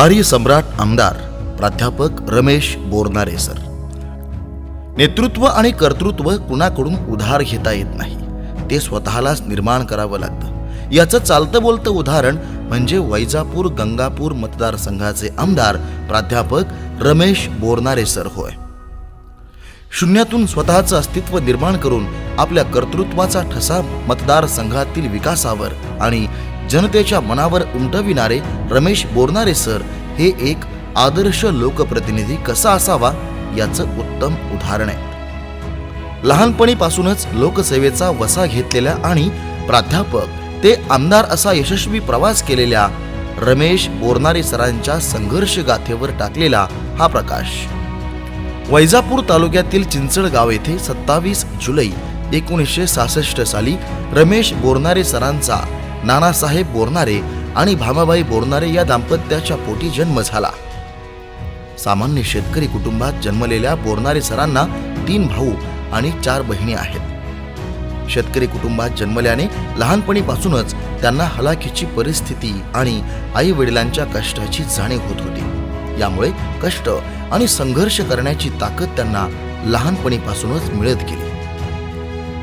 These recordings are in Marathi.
कार्यसम्राट आमदार प्राध्यापक रमेश बोरनारे सर। नेतृत्व आणि कर्तृत्व कुणाकडून उधार घेता येत नाही, ते स्वतःलाच निर्माण करावं लागतं। याचं चालतं बोलतं उदाहरण म्हणजे वैजापूर गंगापूर मतदारसंघाचे आमदार प्राध्यापक रमेश बोरनारे सर होय। शून्यातून स्वतःचं अस्तित्व निर्माण करून आपल्या कर्तृत्वाचा ठसा मतदारसंघातील विकासावर आणि जनतेच्या मनावर उमटविणारे रमेश बोरनारे सर हे एक आदर्श लोकप्रतिनिधी कसा असावा याचं उत्तम उदाहरण आहे। लहानपणीपासूनच लोकसेवेचा वसा घेतलेल्या आणि प्राध्यापक ते आमदार असा यशस्वी प्रवास केलेल्या रमेश बोरनारे सरांच्या संघर्ष गाथेवर टाकलेला हा प्रकाश। वैजापूर तालुक्यातील चिंचळगाव येथे 27 जुलै 1966 साली रमेश बोरनारे सरांचा नानासाहेब बोरनारे आणि भामाबाई बोरनारे या दाम्पत्याच्या पोटी जन्म झाला। सामान्य शेतकरी कुटुंबात जन्मलेल्या बोरनारे सरांना 3 भाऊ आणि 4 बहिणी आहेत। शेतकरी कुटुंबात जन्मल्याने लहानपणीपासूनच त्यांना हलाखीची परिस्थिती आणि आई वडिलांच्या कष्टाची जाणीव होत होती। यामुळे कष्ट आणि संघर्ष करण्याची ताकद त्यांना लहानपणीपासूनच मिळत गेली।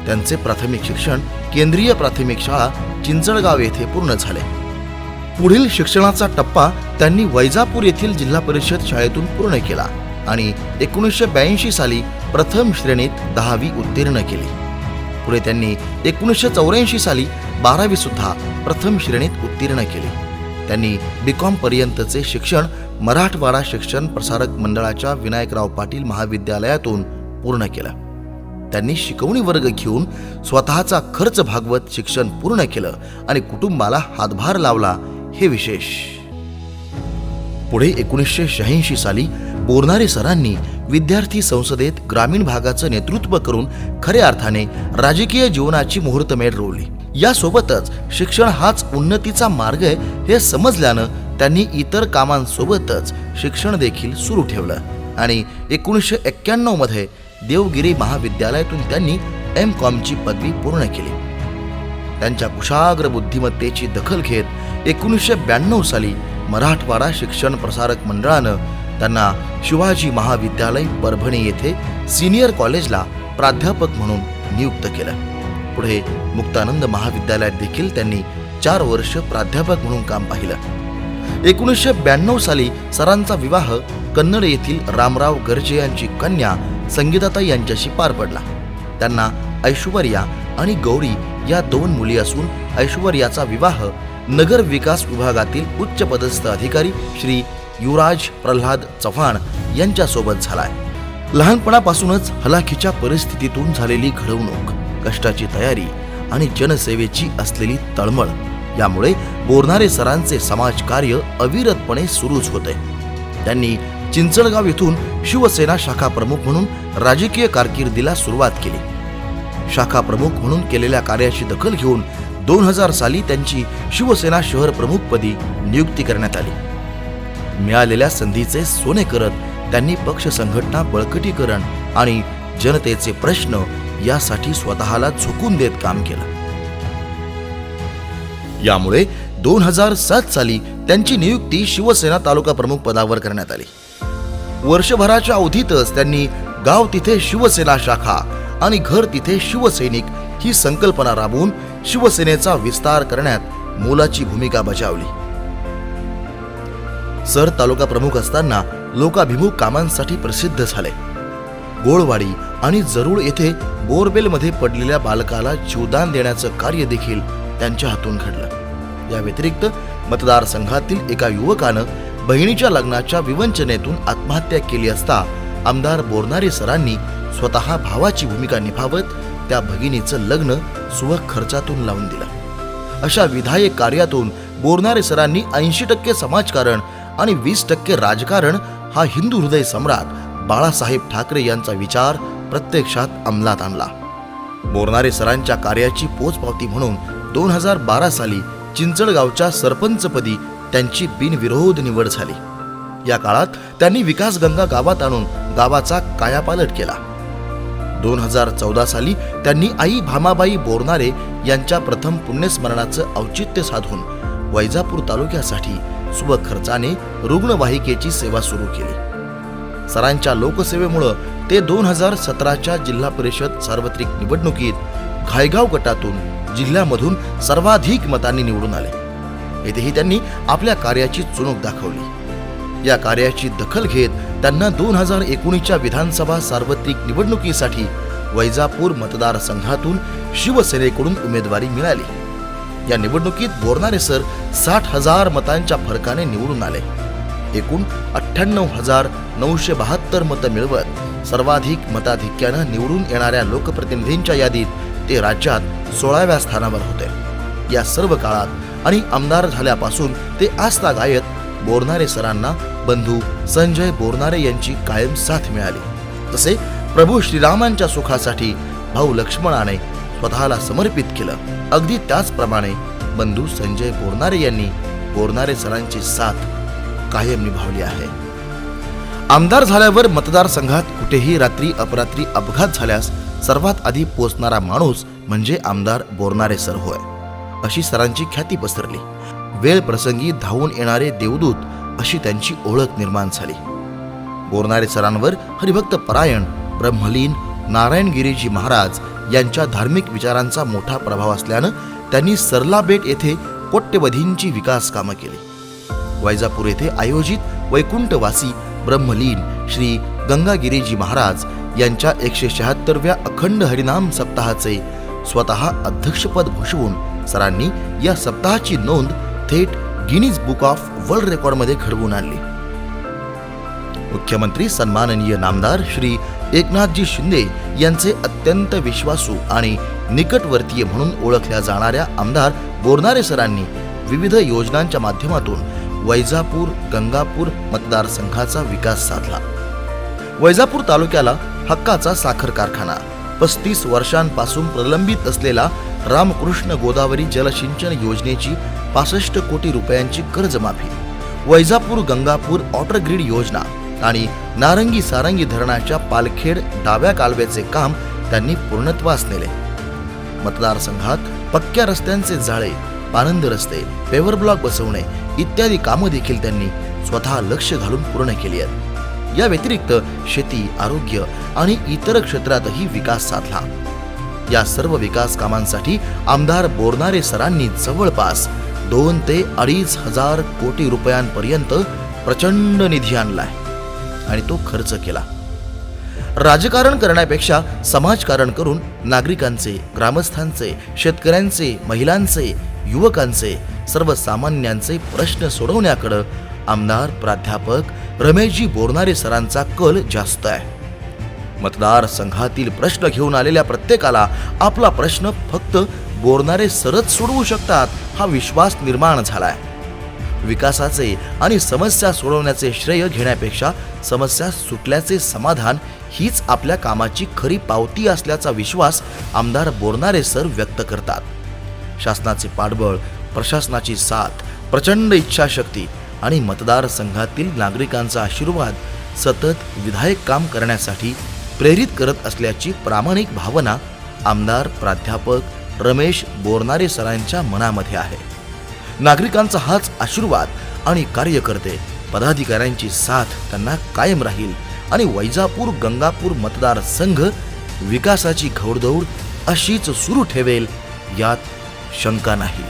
त्यांचे प्राथमिक शिक्षण केंद्रीय प्राथमिक शाळा चिंचळगाव येथे पूर्ण झाले। पुढील शिक्षणाचा टप्पा त्यांनी वैजापूर येथील जिल्हा परिषद शाळेतून पूर्ण केला आणि 1982 साली प्रथम श्रेणीत 10वी उत्तीर्ण केली। पुढे त्यांनी 1984 साली 12वी सुद्धा प्रथम श्रेणीत उत्तीर्ण केली। त्यांनी B.Com पर्यंतचे शिक्षण मराठवाडा शिक्षण प्रसारक मंडळाच्या विनायकराव पाटील महाविद्यालयातून पूर्ण केलं। त्यांनी शिकवणी वर्ग घेऊन स्वतःचा खर्च भागवत शिक्षण पूर्ण केलं आणि कुटुंबाला हातभार लावला, हे विशेष। पुढे 1986 साली बोरनारे सरांनी विद्यार्थी संसदेत ग्रामीण भागाचं नेतृत्व करून खऱ्या अर्थाने राजकीय जीवनाची मुहूर्तमेढ रोवली। यासोबतच शिक्षण हाच उन्नतीचा मार्ग आहे हे समजल्यानं त्यांनी इतर कामांसोबतच शिक्षण देखील सुरू ठेवलं आणि 1991 मध्ये देवगिरी महाविद्यालयातून त्यांनी M.Com ची पदवी पूर्ण केली। त्यांच्या कुशाग्र बुद्धिमत्तेची दखल घेत 1992 साली मराठवाडा शिक्षण प्रसारक मंडळानं त्यांना शिवाजी महाविद्यालय परभणी येथे सिनियर कॉलेजला प्राध्यापक म्हणून नियुक्त केलं। पुढे मुक्तानंद महाविद्यालयात देखील त्यांनी 4 वर्ष प्राध्यापक म्हणून काम पाहिलं। 1992 साली सरांचा विवाह कन्नड येथील रामराव गर्जे यांची कन्या संगीताताई यांच्याशी पार पडला। त्यांना ऐश्वर्या आणि गौरी या 2 मुली असून ऐश्वर्याचा विवाह नगर विकास विभागातील उच्च पदस्थ अधिकारी श्री युवराज प्रल्हाद चव्हाण यांच्यासोबत झालाय। लहानपणापासूनच हलाखीच्या परिस्थितीतून झालेली घडवणूक, कष्टाची तयारी आणि जनसेवेची असलेली तळमळ यामुळे बोरनारे सरांचे समाजकार्य अविरतपणे सुरूच होते। त्यांनी चिंचळगाव येथून शिवसेना शाखा प्रमुख म्हणून राजकीय कारकिर्दीला सुरुवात केली। शाखा प्रमुख म्हणून केलेल्या कार्याची दखल घेऊन 2000 साली त्यांची शिवसेना शहर प्रमुखपदी नियुक्ती करण्यात आली। मिळालेल्या संधीचे सोने करत त्यांनी पक्ष संघटना बळकटीकरण आणि जनतेचे प्रश्न यासाठी स्वतःला झोकून देत काम केलं। यामुळे 2007 साली त्यांची नियुक्ती शिवसेना तालुका प्रमुख पदावर करण्यात आली। वर्षभराच्या अवधीतच त्यांनी गाव तिथे शिवसेना शाखा आणि घर तिथे शिवसैनिक ही संकल्पना राबवून शिवसेनेचा विस्तार करण्यात मोलाची भूमिका बजावली। सर तालुका प्रमुख असताना लोकाभिमुख कामांसाठी प्रसिद्ध झाले। गोळवाडी आणि जरूळ येथे बोरवेलमध्ये पडलेल्या बालकाला जीवदान देण्याचं कार्य देखील त्यांच्या हातून घडलं। या व्यतिरिक्त मतदारसंघातील एका युवकानं बहिणीच्या लग्नाच्या विवंचनेतून आत्महत्या केली असता आमदार बोरनारे सरांनी स्वतः भावाची भूमिका निभावत त्या भगिनीचं लग्न सुबक खर्चातून लावून दिलं। अशा विधायक कार्यातून बोरनारे सरांनी 80% समाजकारण आणि 20% राजकारण हा हिंदू हृदय सम्राट बाळासाहेब ठाकरे यांचा विचार प्रत्यक्षात अंमलात आणला। बोरनारे सरांच्या कार्याची पोचपावती म्हणून 2012 साली चिंचळगावच्या सरपंचपदी त्यांची बिनविरोध निवड झाली। या काळात त्यांनी विकासगंगा गावात आणून गावाचा कायापालट केला। 2014 साली त्यांनी आई भामाबाई बोरनारे यांच्या प्रथम पुण्यस्मरणाचं औचित्य साधून वैजापूर तालुक्यासाठी स्वखर्चाने रुग्णवाहिकेची सेवा सुरू केली. सरांच्या लोकसेवेमुळे ते 2017च्या जिल्हा परिषद सार्वत्रिक निवडणुकीत घायगाव गटातून जिल्ह्यामधून सर्वाधिक मतांनी निवडून आले. येथेही त्यांनी आपल्या कार्याची चुणूक दाखवली. या कार्याची दखल घेत त्यांना 2019च्या विधानसभा सार्वत्रिक निवडणुकीसाठी वैजापूर मतदारसंघातून शिवसेनेकडून उमेदवारी मिळाली. या निवडणुकीत बोरनारे सर 60,000 मतांच्या फरकाने निवडून आले. एकूण 98,972 मतं मिळवत सर्वाधिक मताधिक्यानं निवडून येणाऱ्या लोकप्रतिनिधींच्या यादीत ते राज्यात 16व्या स्थानावर होते. या सर्व काळात आणि आमदार झाल्यापासून ते आजतागायत बोरनारे सरांना बंधू संजय बोरनारे यांची कायम साथ मिळाली. तसे प्रभू श्रीरामांच्या सुखासाठी भाऊ लक्ष्मणाने स्वतःला समर्पित केलं. अगदी त्याचप्रमाणे बंधू संजय बोरनारे यांनी बोरनारे सरांची साथ कायम निभावली आहे. आमदार झाल्यावर मतदारसंघात कुठेही रात्री अपरात्री अपघात झाल्यास सर्वात आधी पोहोचणारा माणूस म्हणजे आमदार बोरनारे सर होय, अशी सरांची ख्याती पसरली. वेळ प्रसंगी धावून येणारे देवदूत अशी त्यांची ओळख निर्माण झाली. बोरनारे सरांवर हरिभक्त परायण ब्रह्मलीन नारायणगिरीजी महाराज यांच्या धार्मिक विचारांचा मोठा प्रभाव असल्यानं त्यांनी सरलाबेट येथे कोट्यवधींची विकास कामं केली. वैजापूर येथे आयोजित वैकुंठवासी ब्रह्मलीन श्री गंगागिरीजी महाराज यांच्या 176व्या अखंड हरिनाम सप्ताहाचे स्वतः अध्यक्षपद भूषवून सरांनी या सप्ताहाची नोंद थेट गिनीज बुक ऑफ वर्ल्ड रेकॉर्डमध्ये घडवून आणली. मुख्यमंत्री सन्माननीय नामदार श्री एकनाथजी शिंदे यांचे अत्यंत विश्वासू आणि निकटवर्तीय म्हणून ओळखल्या जाणाऱ्या आमदार बोरनारे सरांनी विविध योजनांच्या माध्यमातून वैजापूर गंगापूर मतदारसंघाचा विकास साधला. वैजापूर तालुक्याला हक्काचा साखर कारखाना, 35 वर्षांपासून प्रलंबित असलेला रामकृष्ण गोदावरी जलसिंचन योजनेची 65 कोटी रुपयांची कर्जमाफी, वैजापूर गंगापूर ऑटर ग्रीड योजना आणि नारंगी सारंगी धरणाच्या पालखेड डाव्या कालव्याचे काम त्यांनी पूर्णत्वास नेले. मतदारसंघात पक्क्या रस्त्यांचे जाळे, पानंद रस्ते, पेवर ब्लॉक बसवणे इत्यादी कामं देखील त्यांनी स्वतः लक्ष घालून पूर्ण केली आहेत. या व्यतिरिक्त शेती, आरोग्य आणि इतर क्षेत्रातही विकास साधला. या सर्व विकास कामांसाठी आमदार बोरनारे सरांनी जवळपास 2 ते 2.5 हजार कोटी रुपयांपर्यंत प्रचंड निधी आणलाय आणि तो खर्च केला. राजकारण करण्यापेक्षा समाजकारण करून नागरिकांचे, ग्रामस्थांचे, शेतकऱ्यांचे, महिलांचे, युवकांचे, सर्वसामान्यांचे प्रश्न सोडवण्याकडे आमदार प्राध्यापक रमेशजी बोरनारे सरांचा कल जास्त आहे. मतदारसंघातील प्रश्न घेऊन आलेल्या प्रत्येकाला आपला प्रश्न फक्त बोरनारे सरच सोडवू शकतात हा विश्वास निर्माण झालाय. विकासाचे आणि समस्या सोडवण्याचे श्रेय घेण्यापेक्षा समस्या सुटल्याचे समाधान हीच आपल्या कामाची खरी पावती असल्याचा विश्वास आमदार बोरनारे सर व्यक्त करतात. शासनाचे पाठबळ, प्रशासनाची साथ, प्रचंड इच्छाशक्ती आणि मतदारसंघातील नागरिकांचा आशीर्वाद सतत विधायक काम करण्यासाठी प्रेरित करत असल्याची प्रामाणिक भावना आमदार प्राध्यापक रमेश बोरनारे सरांच्या मनामध्ये आहे. नागरिकांचा हाच आशीर्वाद आणि कार्यकर्ते पदाधिकाऱ्यांची साथ त्यांना कायम राहील आणि वैजापूर गंगापूर मतदारसंघ विकासाची घौडदौड अशीच सुरू ठेवेल यात शंका नाही.